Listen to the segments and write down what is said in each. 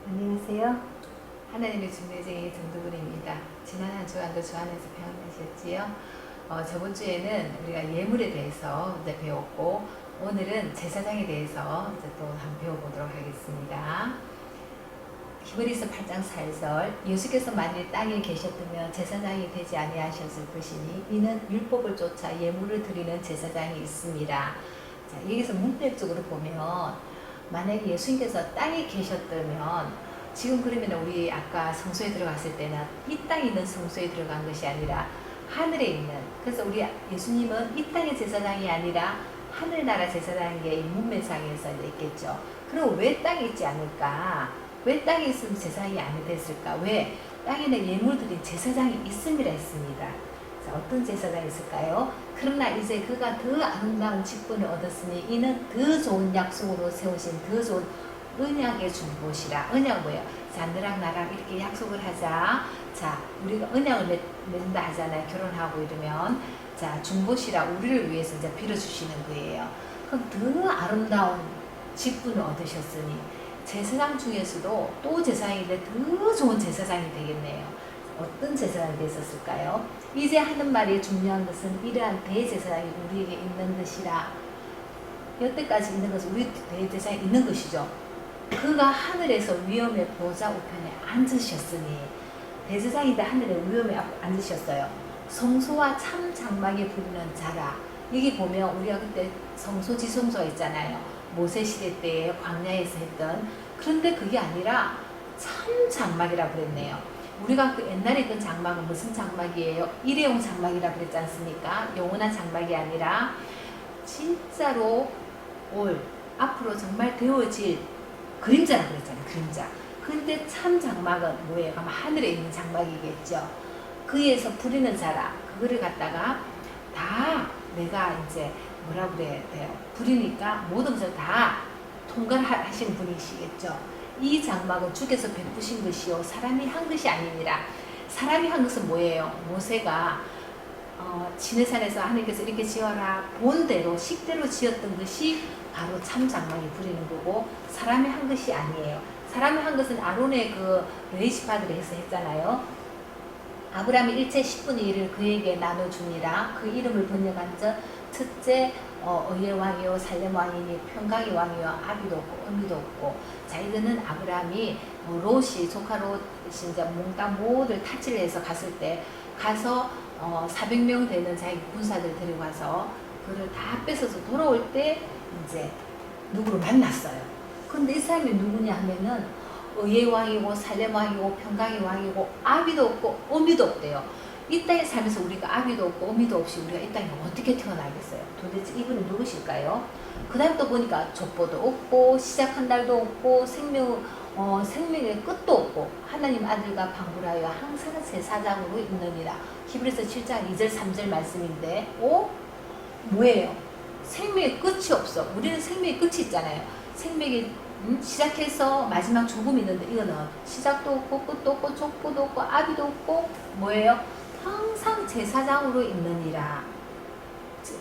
안녕하세요. 하나님의 중매쟁이 전도근입니다. 지난 한 주간도 주 안에서 평안하셨지요? 저번 주에는 우리가 예물에 대해서 이제 배웠고, 오늘은 제사장에 대해서 이제 또 한번 배워보도록 하겠습니다. 히브리서 8장 4절, 예수께서 만일 땅에 계셨다면 제사장이 되지 아니하셨을 것이니 이는 율법을 쫓아 예물을 드리는 제사장이 있습니다. 자, 여기서 문맥적으로 보면 만약에 예수님께서 땅에 계셨다면, 지금 그러면 우리 아까 성소에 들어갔을 때는 이 땅에 있는 성소에 들어간 것이 아니라 하늘에 있는, 그래서 우리 예수님은 이 땅의 제사장이 아니라 하늘나라 제사장의 문맥상에서 있겠죠. 그럼 왜 땅에 있지 않을까? 왜 땅에 있으면 제사장이 안 됐을까? 왜? 땅에는 예물들이 제사장이 있음이라 했습니다. 자, 어떤 제사장이 있을까요? 그러나 이제 그가 더 아름다운 직분을 얻었으니 이는 더 좋은 약속으로 세우신 더 좋은 언약의 중보시라. 언약 뭐예요? 자, 너랑 나랑 이렇게 약속을 하자. 자, 우리가 언약을 맺는다 하잖아요. 결혼하고 이러면. 자, 중보시라. 우리를 위해서 이제 빌어주시는 거예요. 그럼 더 아름다운 직분을 얻으셨으니 제사장 중에서도 또 제사장인데 더 좋은 제사장이 되겠네요. 어떤 제사장이 됐었을까요? 이제 하는 말이 중요한 것은 이러한 대제사장이 우리에게 있는 것이라. 여태까지 있는 것은 우리 대제사장이 있는 것이죠. 그가 하늘에서 위엄의 보좌 우편에 앉으셨으니, 대제사장인데 하늘에 위엄에 앉으셨어요. 성소와 참 장막에 부르는 자라. 여기 보면 우리가 그때 성소 지성소가 있잖아요. 모세시대 때에 광야에서 했던. 그런데 그게 아니라 참 장막이라고 그랬네요. 우리가 그 옛날에 있던 장막은 무슨 장막이에요? 일회용 장막이라고 그랬지 않습니까? 영원한 장막이 아니라 진짜로 앞으로 정말 되어질 그림자라고 그랬잖아요. 그림자. 근데 참 장막은 뭐예요? 아마 하늘에 있는 장막이겠죠. 그에서 부리는 자라. 그거를 갖다가 다 내가 이제 뭐라고 그래야 돼요? 부리니까 모든 것을 다 통과하신 분이시겠죠. 이 장막은 주께서 베푸신 것이요 사람이 한 것이 아니니라. 사람이 한 것은 뭐예요? 모세가 시내산에서 하나님께서 이렇게 지어라 본대로 식대로 지었던 것이 바로 참 장막이 부리는 거고, 사람이 한 것이 아니에요. 사람이 한 것은 아론의 그 레이시파들이 해서 했잖아요. 아브라함이 일체 10분의 1을 그에게 나눠주니라. 그 이름을 번역한 자 첫째 의의 왕이요 살렘 왕이니 평강의 왕이요 아비도 없고 어미도 없고. 자, 이거는 아브라함이 롯이 조카 롯이 이제 몽땅 모든 타치를 해서 갔을 때 가서 400명 되는 자기 군사들 데리고 가서 그를 다 뺏어서 돌아올 때 이제 누구를 만났어요. 근데 이 사람이 누구냐 하면은 의의 왕이고 살렘 왕이고 평강의 왕이고 아비도 없고 어미도 없대요. 이 땅에 살면서 우리가 아비도 없고 어미도 없이 우리가 이 땅에 어떻게 태어나겠어요? 도대체 이분은 누구실까요? 그 다음 또 보니까 족보도 없고 시작한 날도 없고 생명의 끝도 없고 하나님 아들과 방불하여 항상 제사장으로 있느니라. 히브리서 7장 2절 3절 말씀인데 뭐예요? 생명의 끝이 없어. 우리는 생명의 끝이 있잖아요. 생명이 시작해서 마지막 죽음이 있는데 이거는 시작도 없고 끝도 없고 족보도 없고 아비도 없고 뭐예요? 항상 제사장으로 있느니라.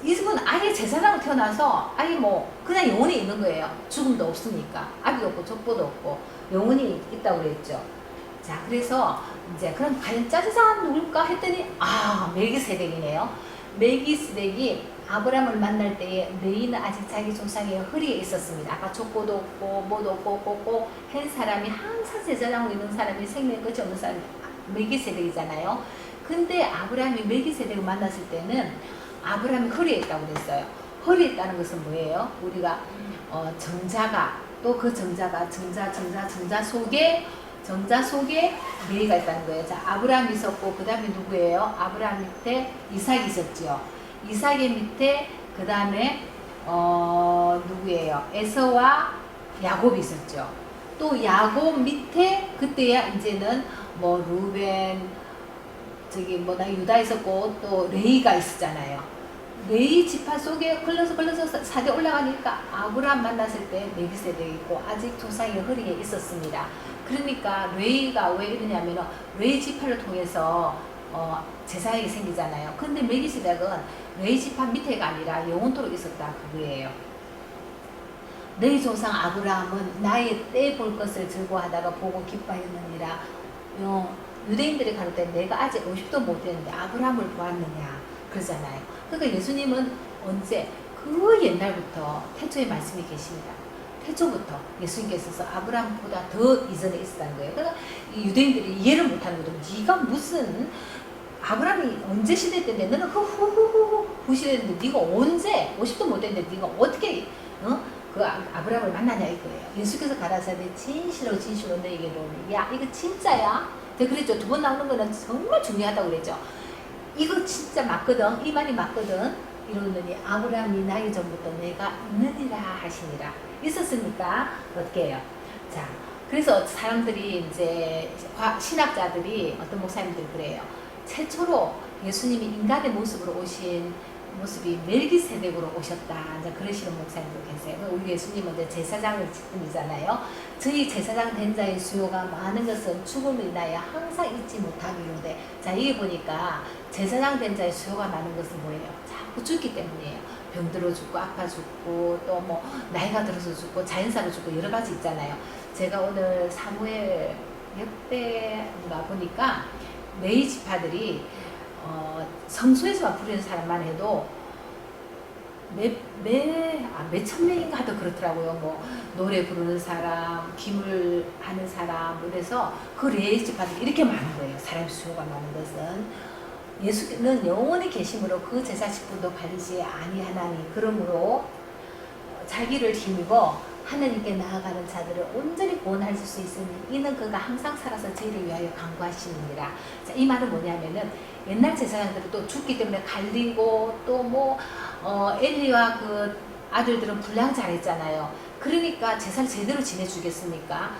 이분은 아예 제사장으로 태어나서 아예 그냥 영원히 있는 거예요. 죽음도 없으니까. 아비도 없고 족보도 없고 영원히 있다고 그랬죠. 자, 그래서 이제 그럼 과연 제사장은 누굴까 했더니 멜기세덱이네요. 멜기세덱이 아브라함을 만날 때에 레이는 아직 자기 조상의 허리에 있었습니다. 아까 족보도 없고 뭐도 없고 한 사람이 항상 제사장으로 있는 사람이 생명의 끝이 없는 사람이 멜기세덱이잖아요. 근데 아브라함이 멜기세덱을 만났을 때는 아브라함이 허리에 있다고 그랬어요. 허리에 있다는 것은 뭐예요? 우리가 정자가 또 그 정자가 정자 속에 레이가 있다는 거예요. 자, 아브라함이 있었고 그 다음에 누구예요? 아브라함 밑에 이삭이 있었죠. 이삭의 밑에 그 다음에 누구예요? 에서와 야곱이 있었죠. 또 야곱 밑에 그때야 이제는 루벤 유다 있었고 또 레이가 있었잖아요. 레이 지파 속에 걸려서 4대 올라가니까 아브라함 만났을 때 멜기세덱이 있고 아직 조상의 허리에 있었습니다. 그러니까 레이가 왜 이러냐면 레이 지파를 통해서 제사장이 생기잖아요. 근데 멜기세덱은 레이 지파 밑에가 아니라 영원토록 있었다 그거예요. 너희 조상 아브라함은 나의 때 볼 것을 즐거워하다가 보고 기뻐하였느니라. 유대인들이 가로되 내가 아직 50도 못 되는데 아브라함을 보았느냐 그러잖아요. 그러니까 예수님은 언제 그 옛날부터 태초의 말씀이 계십니다. 태초부터 예수님께서 아브라함보다 더 이전에 있었다는 거예요. 그러니까 이 유대인들이 이해를 못하는 거죠. 네가 무슨 아브라함이 언제 시대 때인데 너는 그 후후후후 후시대인데 네가 언제 50도 못 됐는데 네가 어떻게 그 아브라함을 만나냐 이거예요. 예수께서 가라사대 진실로 진실로 너에게 이르노니 야 이거 진짜야? 제가 그랬죠. 두 번 나오는 거는 정말 중요하다고 그랬죠. 이거 진짜 맞거든. 이 말이 맞거든. 이러느니 아브라함이 나기 전부터 내가 있느니라 하시니라. 있었으니까 어떻게 해요? 자, 그래서 사람들이 이제 신학자들이 어떤 목사님들이 그래요. 최초로 예수님이 인간의 모습으로 오신 모습이 멜기세덱으로 오셨다. 이제 그러시는 목사님도 계세요. 우리 예수님은 이제 제사장을 지금이잖아요. 저희 제사장 된 자의 수요가 많은 것은 죽음을 인하여 항상 잊지 못하기로되. 자, 이게 보니까 제사장 된 자의 수요가 많은 것은 뭐예요? 자꾸 죽기 때문이에요. 병들어 죽고 아파 죽고 또 뭐 나이가 들어서 죽고 자연사로 죽고 여러 가지 있잖아요. 제가 오늘 사무엘 역대가 보니까 레위 지파들이 성소에서만 부르는 사람만 해도 몇천 명인가 하도 그렇더라고요. 뭐 노래 부르는 사람, 기물 하는 사람, 그래서 그 레위 지파들이 이렇게 많은 거예요. 사람 수요가 많은 것은 예수는 영원히 계심으로 그 제사식분도 가리지 아니하나니 그러므로 자기를 힘입어 하나님께 나아가는 자들을 온전히 구원하실 수 있으니 이는 그가 항상 살아서 저희를 위하여 간구하시느니라. 자, 이 말은 뭐냐면은 옛날 제사장들은 또 죽기 때문에 갈리고 또 뭐 엘리와 그 아들들은 분량 잘했잖아요. 그러니까 제사를 제대로 지내주겠습니까?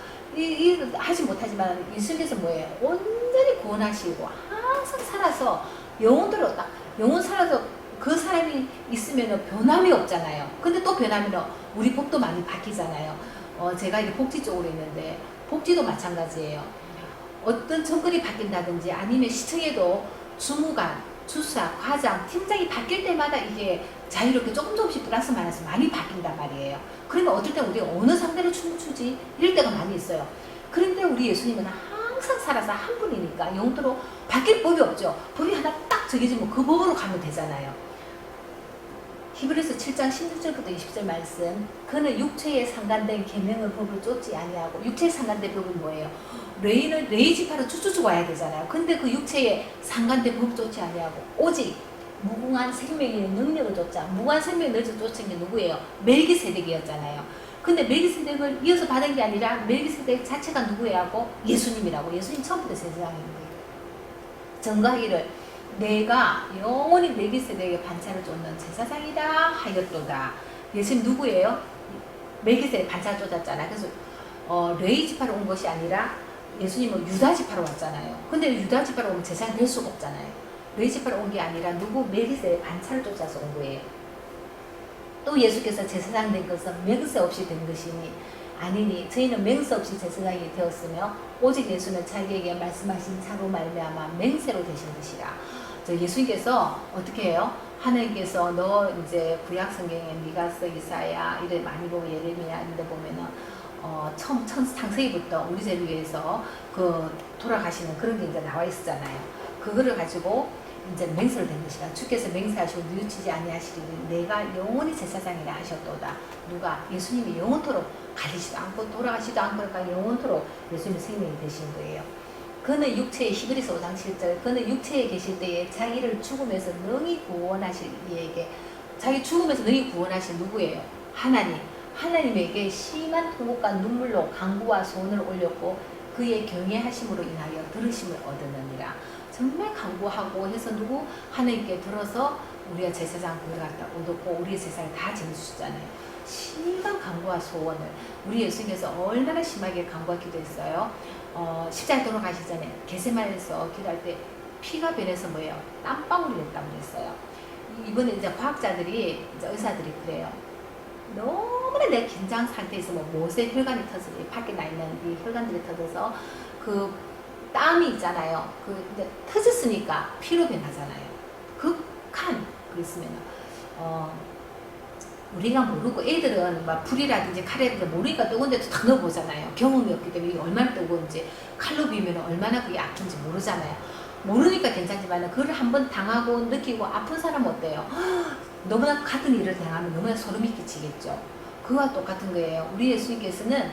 하지 못하지만 예수님께서 뭐예요? 온전히 구원하시고 항상 살아서 영혼들로 딱 영혼 살아서 그 사람이 있으면 변함이 없잖아요. 근데 또 변하면 우리 복도 많이 바뀌잖아요. 제가 이제 복지 쪽으로 있는데 복지도 마찬가지예요. 어떤 정권이 바뀐다든지 아니면 시청에도 주무관, 주사, 과장, 팀장이 바뀔 때마다 이게 자유롭게 조금씩 플러스 마이너스 많이 바뀐단 말이에요. 그러면 어떨 때 우리가 어느 상대로 춤을 추지? 이럴 때가 많이 있어요. 그런데 우리 예수님은 항상 살아서 한 분이니까 영토로 바뀔 법이 없죠. 법이 하나 딱 정해지면 그 법으로 가면 되잖아요. 히브리서 7장 16절부터 20절 말씀. 그는 육체에 상관된 계명의 법을 쫓지 아니하고 육체에 상관된 법은 뭐예요? 레위 지파로 쭉쭉쭉 와야 되잖아요. 근데 그 육체에 상관된 법을 쫓지 아니하고 오직 무궁한 생명의 능력을 쫓자. 무궁한 생명의 능력을 쫓은 게 누구예요? 멜기세덱이었잖아요. 근데 멜기세덱을 이어서 받은 게 아니라 멜기세덱 자체가 누구예요? 예수님이라고. 예수님 처음부터 제사장입니다. 전가하기를 내가 영원히 멜기세덱의 반차를 쫓는 제사장이다 하였도다. 예수님 누구예요? 멜기세덱 반차를 쫓았잖아요. 그래서 레위 지파로 온 것이 아니라 예수님은 유다 지파로 왔잖아요. 근데 유다 지파로 오면 제사장 될 수가 없잖아요. 레위 지파로 온 게 아니라 누구 멜기세덱 반차를 쫓아서 온 거예요. 또 예수께서 제사장 된 것은 맹세 없이 된 것이니 아니니 저희는 맹세 없이 제사장이 되었으며 오직 예수는 자기에게 말씀하신 차로 말미암아 맹세로 되신 것이라. 예수님께서 어떻게 해요? 하나님께서 너 이제 구약 성경에 미가서, 이사야 이래 많이 보면 예레미야 이래 보면은 처음 창세기부터 우리 죄를 위해서 그 돌아가시는 그런 게 이제 나와 있었잖아요. 그거를 가지고 이제 맹세를 된 것이라. 주께서 맹세하시고 뉘우치지 아니하시리니 내가 영원히 제사장이라 하셨도다. 누가? 예수님이 영원토록 가리지도 않고 돌아가시도 않고 그러니까 영원토록 예수님의 생명이 되신 거예요. 그는 육체에 히브리서 5장 7절 그는 육체에 계실 때에 자기를 죽음에서 능히 구원하실 이에게 자기 죽음에서 능히 구원하실 누구예요? 하나님. 하나님에게 심한 통곡과 눈물로 간구와 소원을 올렸고 그의 경외하심으로 인하여 들으심을 얻었느니라. 정말 간구하고 해서 누구? 하나님께 들어서 우리가 제사장 그걸 갖다 얻었고 우리의 제사를 다 지내주셨잖아요. 심한 간구와 소원을 우리 예수님께서 얼마나 심하게 간구와 기도했어요. 십자가에 돌아가시기 전에 겟세마네에서 기도할 때 피가 변해서 뭐예요? 땀방울이 냈다고 그랬어요. 이번에 이제 과학자들이 이제 의사들이 그래요. 너무나 내 긴장 상태에서 뭐 못에 혈관이 터져서 밖에 나 있는 이 혈관들이 터져서 그 땀이 있잖아요. 그 이제 터졌으니까 피로 변하잖아요. 극한 그랬으면 우리가 모르고 애들은 막 불이라든지 칼이라든지 모르니까 뜨거운데도 다 넣어보잖아요. 경험이 없기 때문에 이게 얼마나 뜨거운지 칼로 비면 얼마나 그게 아픈지 모르잖아요. 모르니까 괜찮지만 그걸 한번 당하고 느끼고 아픈 사람 어때요? 너무나 같은 일을 당하면 너무나 소름이 끼치겠죠. 그와 똑같은 거예요. 우리 예수님께서는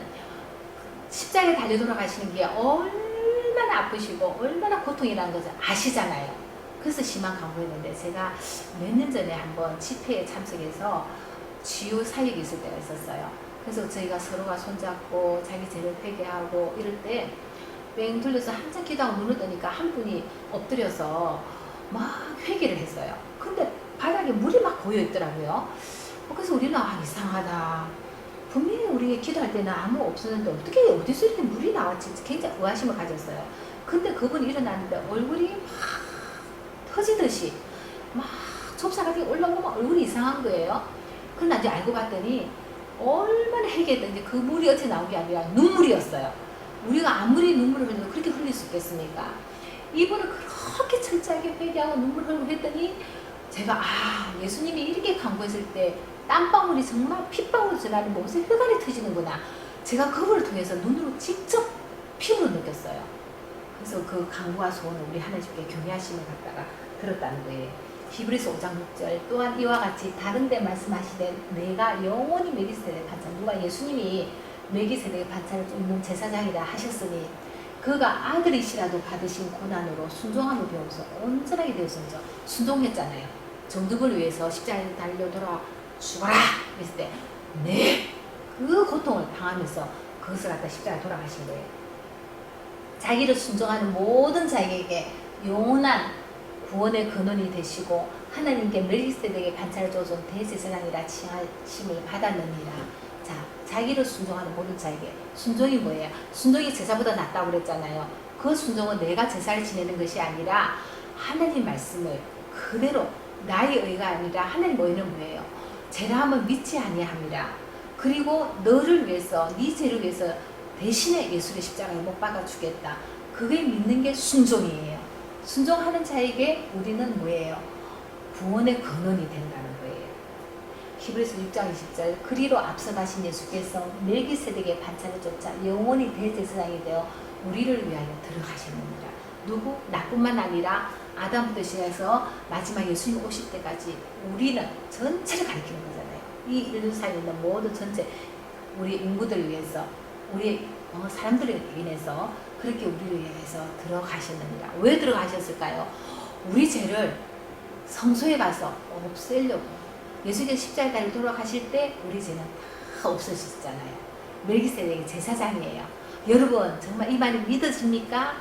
십자가에 달려 돌아가시는 게 얼마나 아프시고 얼마나 고통이라는 것을 아시잖아요. 그래서 심한 간구했는데 제가 몇 년 전에 한번 집회에 참석해서 치유 사역이 있을 때가 있었어요. 그래서 저희가 서로가 손잡고 자기 죄를 회개하고 이럴 때 뺑 돌려서 한참 기도하고 눈을 뜨니까 한 분이 엎드려서 막 회개를 했어요. 근데 바닥에 물이 막 고여 있더라고요. 그래서 우리는 이상하다. 분명히 우리 기도할 때는 아무 없었는데 어떻게 어디서 이렇게 물이 나왔지 굉장히 의아심을 가졌어요. 근데 그분이 일어났는데 얼굴이 막 터지듯이 막 좁사가 올라오고 막 얼굴이 이상한 거예요. 그런데 나중에 알고 봤더니 얼마나 회개했던지 그 물이 어떻게 나온 게 아니라 눈물이었어요. 우리가 아무리 눈물을 흘려도 그렇게 흘릴 수 있겠습니까? 이분은 그렇게 철저하게 회개하고 눈물 흘리고 했더니 제가 예수님이 이렇게 간구했을 때 땀방울이 정말 핏방울이 지나는 몸에서 혈관이 터지는구나. 제가 그거를 통해서 눈으로 직접 피부로 느꼈어요. 그래서 그 간구와 소원을 우리 하나님께 경외하심을 갖다가 들었다는 거예요. 히브리서 5장 6절 또한 이와 같이 다른 데 말씀하시되 내가 영원히 멜기세덱 반찬 누가 예수님이 멜기세덱 반찬을 입는 제사장이라 하셨으니 그가 아들이시라도 받으신 고난으로 순종함을 배워서 온전하게 되었습니다. 순종했잖아요. 정득을 위해서 십자가에 달려 돌아 죽어라 했을 때 그 고통을 당하면서 그것을 갖다 십자가에 돌아가신 거예요. 자기를 순종하는 모든 자에게 영원한 구원의 근원이 되시고 하나님께 멜기세덱의 반차를 주어준 대제사장이라 칭하심을 받았느니라. 자, 자기를 순종하는 모든 자에게 순종이 뭐예요? 순종이 제사보다 낫다고 그랬잖아요. 그 순종은 내가 제사를 지내는 것이 아니라 하나님 말씀을 그대로 나의 의가 아니라 하나님 의는 뭐예요? 죄라함을 믿지 아니함이라. 그리고 너를 위해서 네 죄를 위해서 대신에 예수의 십자가에 못 박아 주겠다. 그게 믿는 게 순종이에요. 순종하는 자에게 우리는 뭐예요? 구원의 근원이 된다는 거예요. 히브리서 6장 20절 그리로 앞서가신 예수께서 멜기세덱의 반차를 쫓아 영원히 대제사장이 되어 우리를 위하여 들어가셨느니라. 누구? 나뿐만 아니라 아담부터 시작해서 마지막 예수님 오실 때까지 우리는 전체를 가리키는 거잖아요. 이 인류사에 있는 모든 전체 우리 인구들을 위해서 우리 사람들을 인해서 그렇게 우리를 위해서 들어가셨느니라. 왜 들어가셨을까요? 우리 죄를 성소에 가서 없애려고. 예수께서 십자가에 달려 돌아가실 때 우리 죄는 다 없어지셨잖아요. 멜기세덱이 제사장이에요. 여러분 정말 이 말이 믿어집니까?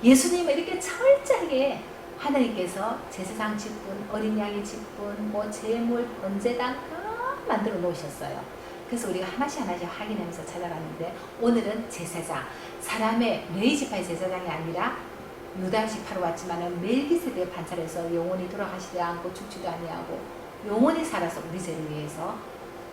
예수님을 이렇게 철저하게 하나님께서 제사장 직분, 어린 양의 직분, 제물, 번제단 다 만들어 놓으셨어요. 그래서 우리가 하나씩 확인하면서 찾아갔는데 오늘은 제사장, 사람의 레위지파의 제사장이 아니라 유다 지파로 왔지만 멜기세덱 반차에서 영원히 돌아가시지 않고 죽지도 아니하고 영원히 살아서 우리 죄를 위해서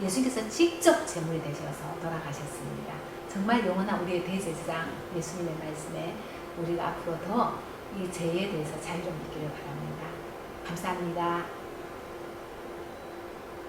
예수님께서 직접 제물이 되셔서 돌아가셨습니다. 정말 영원한 우리의 대제사장 예수님의 말씀에 우리가 앞으로 더 이 죄에 대해서 자유를 믿기를 바랍니다. 감사합니다.